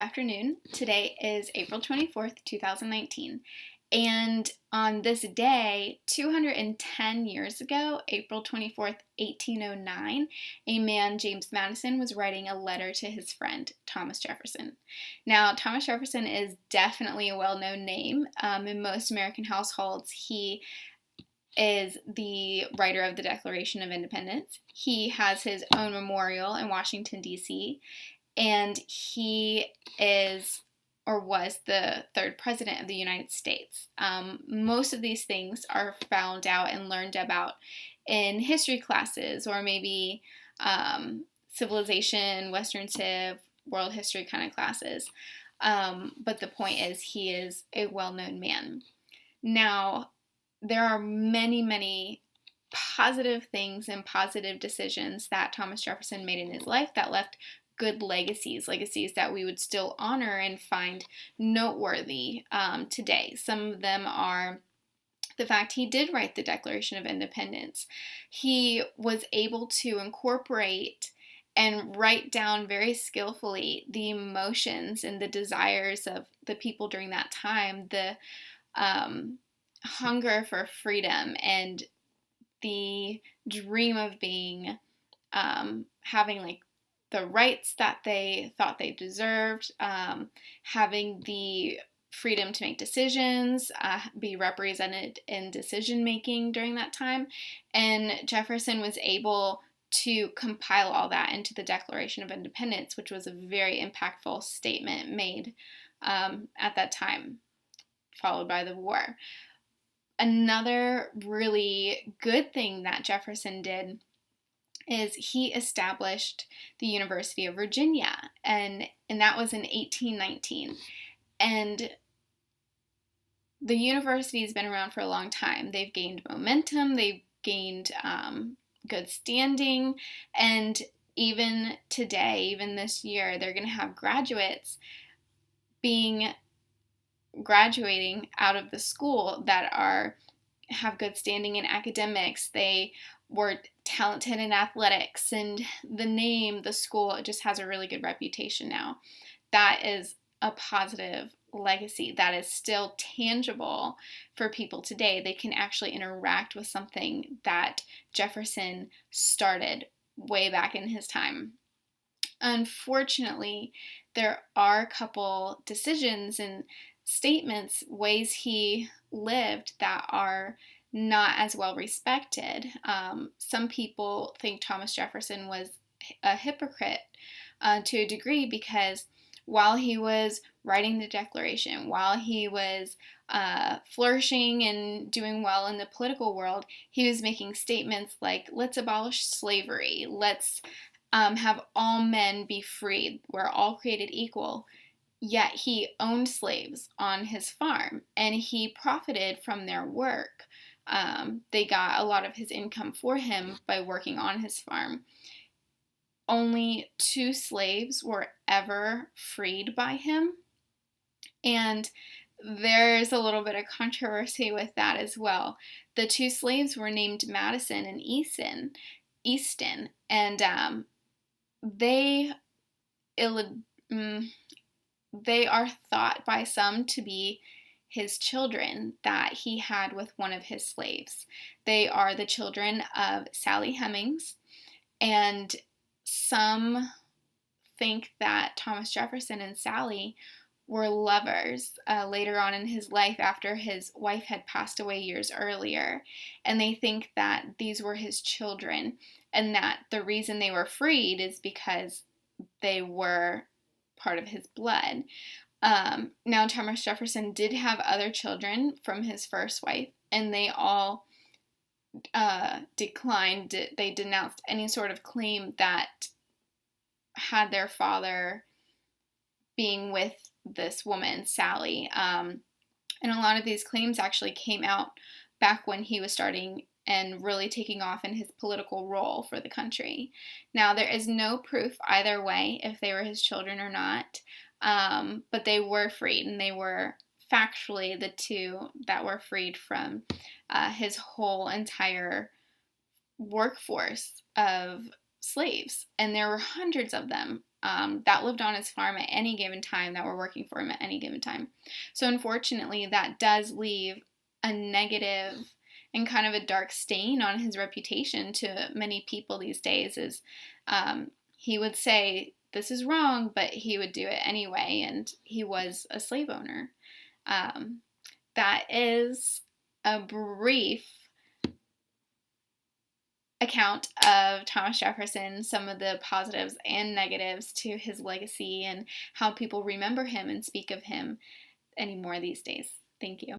Afternoon. Today is April 24th, 2019. And on this day, 210 years ago, April 24th, 1809, a man, James Madison, was writing a letter to his friend, Thomas Jefferson. Now, Thomas Jefferson is definitely a well-known name. In most American households, he is the writer of the Declaration of Independence. He has his own memorial in Washington, D.C., and he is or was the third president of the United States. Most of these things are found out and learned about in history classes or maybe civilization, Western Civ, world history kind of classes. But the point is, he is a well-known man. Now, there are many, many positive things and positive decisions that Thomas Jefferson made in his life that left good legacies that we would still honor and find noteworthy today. Some of them are the fact he did write the Declaration of Independence. He was able to incorporate and write down very skillfully the emotions and the desires of the people during that time, the hunger for freedom and the dream of being having like the rights that they thought they deserved, having the freedom to make decisions, be represented in decision making during that time. And Jefferson was able to compile all that into the Declaration of Independence, which was a very impactful statement made at that time, followed by the war. Another really good thing that Jefferson did is he established the University of Virginia, and that was in 1819. And the university has been around for a long time. They've gained momentum, they've gained good standing, and even today, even this year, they're going to have graduates graduating out of the school that have good standing in academics. They were talented in athletics, and the school, it just has a really good reputation now. That is a positive legacy that is still tangible for people today. They can actually interact with something that Jefferson started way back in his time. Unfortunately, there are a couple decisions and statements, ways he lived that are not as well respected. Some people think Thomas Jefferson was a hypocrite to a degree, because while he was writing the Declaration, while he was flourishing and doing well in the political world, he was making statements like, let's abolish slavery, let's have all men be freed, we're all created equal. Yet he owned slaves on his farm, and he profited from their work. They got a lot of his income for him by working on his farm. Only 2 slaves were ever freed by him, and there's a little bit of controversy with that as well. The 2 slaves were named Madison and Easton, and they are thought by some to be his children that he had with one of his slaves. They are the children of Sally Hemings, and some think that Thomas Jefferson and Sally were lovers later on in his life, after his wife had passed away years earlier. And they think that these were his children, and that the reason they were freed is because they were part of his blood. Now, Thomas Jefferson did have other children from his first wife, and they all declined. They denounced any sort of claim that had their father being with this woman, Sally. And a lot of these claims actually came out back when he was starting and really taking off in his political role for the country. Now, there is no proof either way if they were his children or not, but they were freed, and they were factually the 2 that were freed from his whole entire workforce of slaves, and there were hundreds of them that lived on his farm at any given time, that were working for him at any given time. So unfortunately, that does leave a negative and kind of a dark stain on his reputation to many people these days. Is he would say this is wrong, but he would do it anyway, and he was a slave owner. That is a brief account of Thomas Jefferson, some of the positives and negatives to his legacy, and how people remember him and speak of him anymore these days. Thank you.